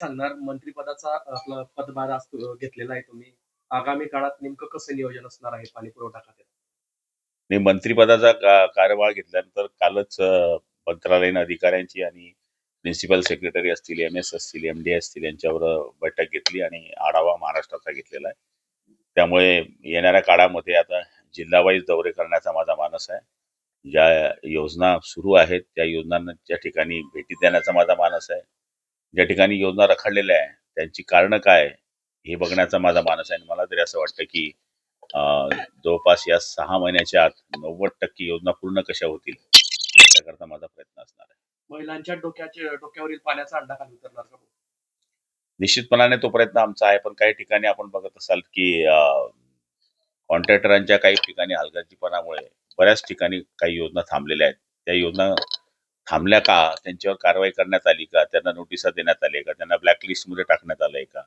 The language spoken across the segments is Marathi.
सांगणार मंत्रिपदाचा आपला पदभार घेतलेला आहे तुम्ही. आगामी काळात नेमकं कसं नियोजन असणार आहे पाणी पुरवठा खात्यात? मी मंत्रिपदाचा कार्यभार घेतल्यानंतर कालच मंत्रालयीन अधिकाऱ्यांची आणि प्रिन्सिपल सेक्रेटरी असतील, एम-एस असतील, एम-डी असतील यांच्यावर बैठक घेतली आणि आढावा महाराष्ट्राचा घेतलेला आहे. त्यामुळे येणाऱ्या काळामध्ये आता जिल्हा-वाईज दौरे करण्याचा माझा मानस आहे. ज्या योजना सुरू आहेत त्या योजनांच्या ठिकाणी भेटी देण्याचा माझा मानस आहे. ज्या ठिकाणी योजना रखडलेल्या आहे त्यांची कारणं काय आहे, हे बघण्याचा माझा मानस आहे. आणि मला तरी असं वाटतं की अ, जवळपास या 6 महिन्याच्या आत 90% योजना पूर्ण कशा होतील याच्याकरता माझा प्रयत्न असणार आहे. महिलांच्या डोक्यावरील पाण्याचा अंडा खाली उतरणार का? निश्चितपणाने तो प्रयत्न आमचा आहे, पण काही ठिकाणी आपण बघत असाल की कॉन्ट्रॅक्टरांच्या काही ठिकाणी हलगर्जीपणामुळे बऱ्याच ठिकाणी काही योजना थांबलेल्या आहेत. त्या योजना थांबल्या का? त्यांच्यावर कारवाई करण्यात आली का? त्यांना नोटिसा देण्यात आल्या का? त्यांना ब्लॅकलिस्टमध्ये टाकण्यात आलंय का?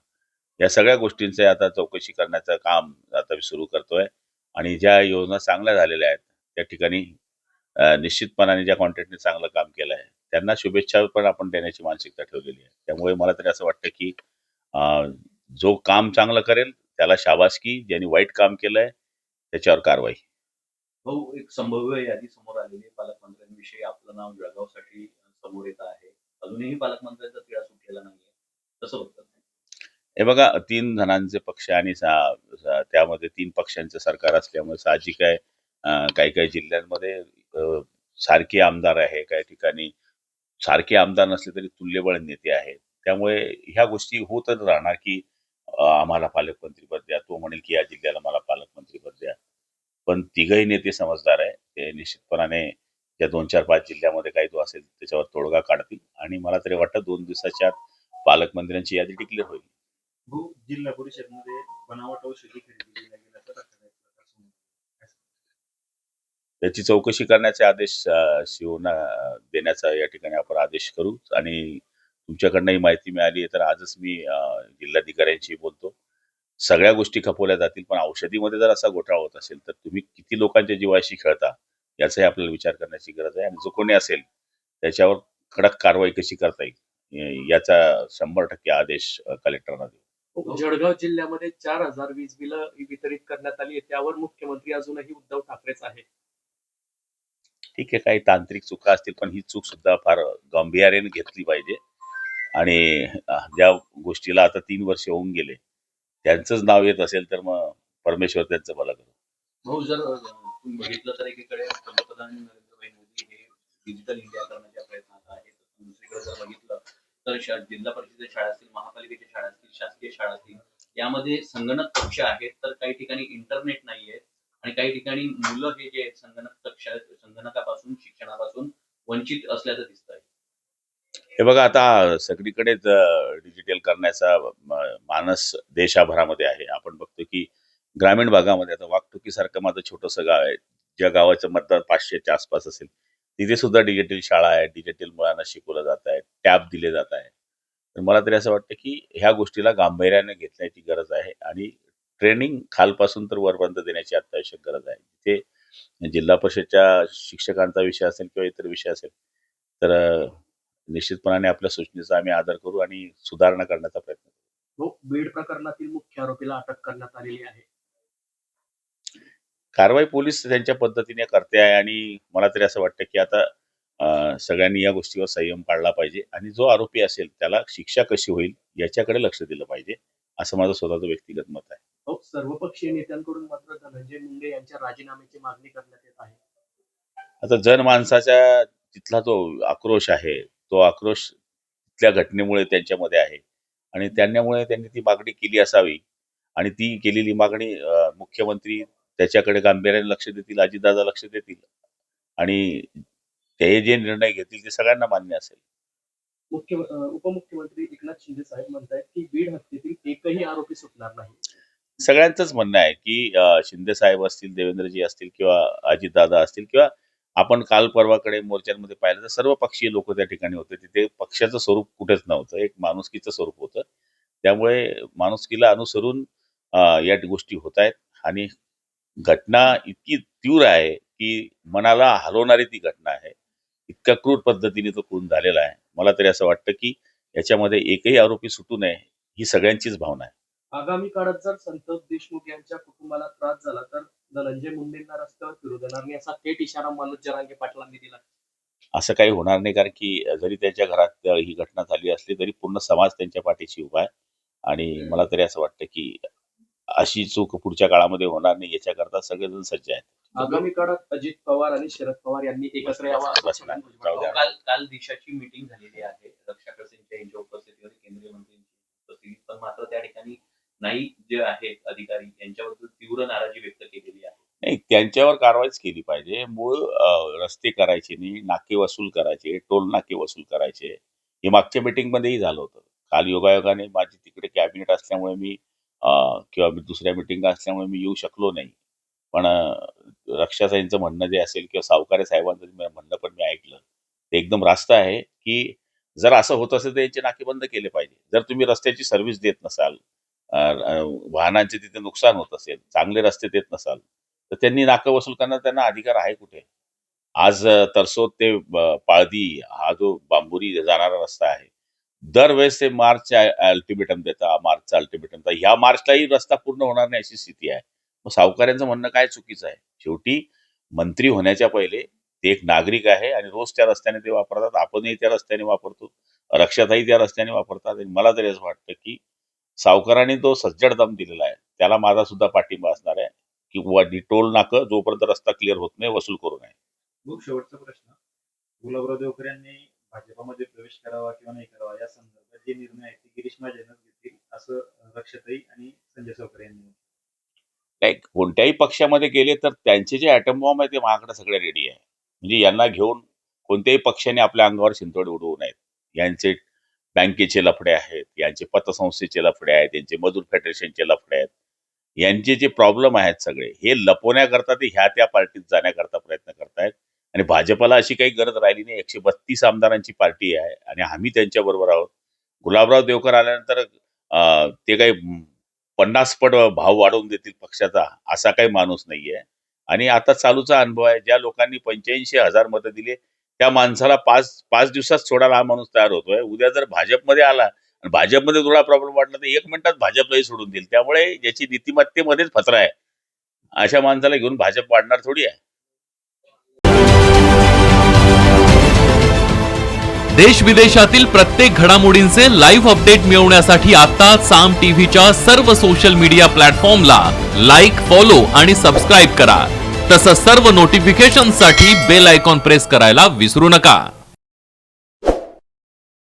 या सगळ्या गोष्टींचे आता चौकशी करण्याचं काम आता मी सुरू करतोय. आणि ज्या योजना चांगल्या झालेल्या आहेत त्या ठिकाणी निश्चितपणाने ज्या कॉन्ट्रॅक्टने चांगलं काम केलं आहे त्यांना शुभेच्छा पण आपण देण्याची मानसिकता ठेवलेली आहे. त्यामुळे मला तरी असं वाटतं की अ, जो काम चांगलं करेल त्याला शाबासकी, ज्यांनी वाईट काम केलंय त्याच्यावर कारवाई. भाऊ, एक संभाव्य यादी समोर आलेली आहे. पालकमंत्र्यांविषयी आपलं नाव जळगावसाठी समोर येत आहे. अजूनही पालकमंत्र्यांचा तिढा सुटलेला नाहीये. कसं बघतात? हे बघा, 3 जणांचे पक्ष आणि त्यामध्ये 3 पक्षांचं सरकार असल्यामुळे साहजिक आहे काही-काही जिल्ह्यांमध्ये सारखे आमदार आहे, काही ठिकाणी सारखे आमदार नसले तरी तुल्यबळ नेते आहेत. त्यामुळे ह्या गोष्टी होतच राहणार की आम्हाला पालकमंत्रीपद द्या. तो म्हणेल की या जिल्ह्याला मला पालकमंत्रीपद द्या. पण तिघही नेते समजदार आहे. ते निश्चितपणाने त्या 2, 4, 5 जिल्ह्यामध्ये काही जो असेल त्याच्यावर तोडगा काढतील आणि मला तरी वाटतं 2 दिवसाच्या आत पालकमंत्र्यांची यादी डिक्लेअर होईल. भाऊ, जिल्हा परिषदमध्ये बनावट औषधी खरेदी केल्या गेल्याचा दाखला आहे. त्याची चौकशी करण्याचे आदेश शिवना देण्याचा या ठिकाणी आपण आदेश करू. आणि तुमच्याकडनं ही माहिती मिळाली आहे तर आजच मी जिल्हाधिकाऱ्यांशी बोलतो. सगळ्या गोष्टी खपवल्या जातील, पण औषधीमध्ये जर असा घोटाळा होत असेल तर तुम्ही किती लोकांच्या जीवाशी खेळता याचाही आपल्याला विचार करण्याची गरज आहे. आणि जो कोणी असेल त्याच्यावर कडक कारवाई कशी करता येईल याचा 100% आदेश कलेक्टरना देऊ. जळगाव जिल्ह्यामध्ये 4,000 वीज बिलं वितरित करण्यात आली आहे. त्यावर मुख्यमंत्री अजूनही उद्धव ठाकरेच आहे. ठीक आहे, काही तांत्रिक चुका असतील, पण ही चूक सुद्धा फार गांभीर्याने घेतली पाहिजे. आणि ज्या गोष्टीला आता 3 वर्ष होऊन गेले त्यांचंच नाव येत असेल तर मग परमेश्वर त्यांचं भलं करू. भाऊ, जर तुम्ही बघितलं तर एकीकडे पंतप्रधान नरेंद्र मोदी हे डिजिटल इंडिया करण्याच्या प्रयत्नात आहेत. दुसरीकडे जर बघितलं तर जिल्हा परिषदेच्या शाळा असतील, महापालिकेच्या शाळा असतील, शासकीय शाळा असतील, यामध्ये संगणक कक्ष आहेत, तर काही ठिकाणी इंटरनेट नाहीये आणि काही ठिकाणी मुलं हे जे संगणक कक्ष आहेत संगणकापासून शिक्षणापासून वंचित असल्याचं दिसतंय. हे बघा, आता सगळीकडेच डिजिटल करण्याचा मानस देशाभरामध्ये आहे. आपण बघतो की ग्रामीण भागामध्ये आता वाकटुकीसारखं माझं छोटंसं गाव आहे, ज्या गावाचं मतदान 500च्या आसपास असेल, तिथे सुद्धा डिजिटल शाळा आहे, डिजिटल मुलांना शिकवलं जात आहे, टॅब दिले जात आहे. तर मला तरी असं वाटतं की ह्या गोष्टीला गांभीर्याने घेण्याची गरज आहे आणि ट्रेनिंग खालपासून तर वरपर्यंत देण्याची अत्यावश्यक गरज आहे. तिथे जिल्हा परिषदच्या शिक्षकांचा विषय असेल किंवा इतर विषय असेल तर निश्चितपणाने आपल्या सूचनेचा आम्ही आदर करू आणि सुधारणा करण्याचा प्रयत्न करू. बीड प्रकरणातील मुख्य आरोपीला अटक करण्यात आलेली आहे. कारवाई पोलीस त्यांच्या पद्धतीने करते आहे आणि मला तरी असं वाटतं की आता सगळ्यांनी या गोष्टीवर संयम पाळला पाहिजे आणि जो आरोपी असेल त्याला शिक्षा कशी होईल याच्याकडे लक्ष दिलं पाहिजे, असं माझं स्वतःचं व्यक्तिगत मत आहे. सर्वपक्षीय नेत्यांकडून मात्र धनंजय मुंडे यांच्या राजीनाम्याची मागणी करण्यात येत आहे. आता जनमानसाचा तिथला जो आक्रोश आहे, तो आक्रोश तिथल्या घटनेमुळे त्यांच्यामध्ये आहे आणि त्यांनी ती मागणी केली असावी. आणि ती केलेली मागणी मुख्यमंत्री त्याच्याकडे गांभीर्याने लक्ष देतील, अजितदादा लक्ष देतील आणि ते जे निर्णय घेतील ते सगळ्यांना मान्य असेल. उपमुख्यमंत्री एकनाथ शिंदे साहेब म्हणतायत की बीड हत्येतील एकही आरोपी सुटणार नाही. सगळ्यांचंच म्हणणं आहे की शिंदे साहेब असतील, देवेंद्रजी असतील किंवा अजितदादा असतील किंवा आपण काल परवाकडे मोर्चांमध्ये पाहिलं तर सर्व पक्षीय लोक त्या ठिकाणी होते. तिथे पक्षाचं स्वरूप कुठेच नव्हतं, एक माणुसकीचं स्वरूप होतं. त्यामुळे माणुसकीला अनुसरून या गोष्टी होत आहेत आणि घटना इतकी तीव्र आहे की मनाला हलवणारी ती घटना आहे. इतक्या क्रूर पद्धतीने तो खून झालेला आहे. मला तरी असं वाटतं की याच्यामध्ये एकही आरोपी सुटू नये ही सगळ्यांचीच भावना आहे. आगामी काळात जर संतोष देशमुख यांच्या कुटुंबाला त्रास झाला तर धनंजय मुंडेंना रस्त्यावर फिरू देणार नाही असा थेट इशारा मनोज जरांगे पाटलांनी दिला. असं काही होणार नाही, कारण की जरी त्यांच्या घरात ही घटना झाली असली तरी पूर्ण समाज त्यांच्या पाठीशी उभा आहे आणि मला तरी असं वाटतं की अशी चूक पुढच्या काळामध्ये होणार नाही याच्याकरता सगळेजण सज्ज आहेत. आगामी काळात अजित पवार आणि शरद पवार यांनी एकत्र यावं बस ना, जाऊ द्या. काल दिशाची मीटिंग झालेली आहे रक्षा खडसेंच्या यांच्या उपस्थितीवर केंद्रीय मंत्र्यांची उपस्थिती, पण मात्र त्या ठिकाणी नाईक जे आहेत अधिकारी यांच्याबद्दल तीव्र नाराजी व्यक्त केलेली आहे. नाही, त्यांच्यावर कारवाईच केली पाहिजे. मूळ रस्ते करायचे नाही, नाके वसूल करायचे, टोल नाके वसूल करायचे. हे मागच्या मीटिंगमध्येही झालं होतं. काल योगायोगाने माझी तिकडे कॅबिनेट असल्यामुळे मी किंवा मी दुसऱ्या मीटिंग असल्यामुळे मी येऊ शकलो नाही. पण रक्षा साहेबांचं म्हणणं जे असेल किंवा सावकारे साहेबांचं जे म्हणणं पण मी ऐकलं, ते एकदम रास्त आहे की जर असं होत असेल तर यांचे नाके बंद केले पाहिजे. जर तुम्ही रस्त्याची सर्व्हिस देत नसाल, वाहनांचे तिथे नुकसान होत असेल, चांगले रस्ते देत नसाल, तर त्यांनी नाकं वसूल करण्याचा त्यांना अधिकार आहे कुठे? आज तरसोद ते पाळदी हा जो बांबुरी जाणारा रस्ता आहे, दरवेळेस ते मार्चचा अल्टिमेटम देता, मार्चचा अल्टिमेटम देता. ह्या मार्चलाही रस्ता पूर्ण होणार नाही अशी स्थिती आहे. मग सावकारांचं म्हणणं काय चुकीचं आहे? शेवटी मंत्री होण्याच्या पहिले ते एक नागरिक आहे आणि रोज त्या रस्त्याने ते वापरतात. आपणही त्या रस्त्याने वापरतो, रक्षाताई त्या रस्त्याने वापरतात. आणि मला तरी असं वाटतं की सावकारांनी तो सज्जड दम दिलेला आहे, त्याला माझा सुद्धा पाठिंबा असणार आहे की टोल नाकं जोपर्यंत रस्ता क्लिअर होत नाही वसूल करू नये. खूप शेवटचा प्रश्न, गुलाबराव देवकर यांनी भाजपमध्ये प्रवेश करावा किंवा नाही करावा या संदर्भात जे निर्णय आहेत ते गिरीश महाजनच घेतील असं रक्षाताई आणि संजय सावकर यांनी म्हटलं. नाही, कोणत्याही पक्षामध्ये गेले तर त्यांचे जे ॲटम बॉम्ब आहे ते माझ्याकडे सगळे रेडी आहे. म्हणजे यांना घेऊन कोणत्याही पक्षाने आपल्या अंगावर शिंतोड उडवू नयेत. यांचे बँकेचे लफडे आहेत, यांचे पतसंस्थेचे लफडे आहेत, यांचे मजूर फेडरेशनचे लफडे आहेत. यांचे जे प्रॉब्लेम आहेत सगळे हे लपवण्याकरता ते ह्या त्या पार्टीत जाण्याकरता प्रयत्न करतायत. आणि भाजपला अशी काही गरज राहिली नाही. 132 आमदारांची पार्टी आहे आणि आम्ही त्यांच्या बरोबर आहोत. गुलाबराव देवकर आल्यानंतर ते काही 50 पट भाव वाढवून देतील पक्षाचा असा काही माणूस नाहीये. आणि आता चालूचा अनुभव आहे, ज्या लोकांनी 85,000 मतं दिले त्या माणसाला 5 दिवसात सोडायला हा माणूस तयार होतोय. उद्या जर भाजपमध्ये आला आणि भाजपमध्ये थोडा प्रॉब्लेम वाटला तर 1 मिनिटात भाजपलाही सोडून देईल. त्यामुळे ज्याची नीतिमत्तेमध्येच फतरा आहे अशा माणसाला घेऊन भाजप वाढणार थोडी आहे. देश विदेशातील प्रत्येक घडामोडींचे लाईव्ह अपडेट मिळवण्यासाठी आता साम टीव्हीच्या सर्व सोशल मीडिया प्लॅटफॉर्मला लाईक, फॉलो आणि सबस्क्राईब करा. तसंच सर्व नोटिफिकेशनसाठी बेल आयकॉन प्रेस करायला विसरू नका.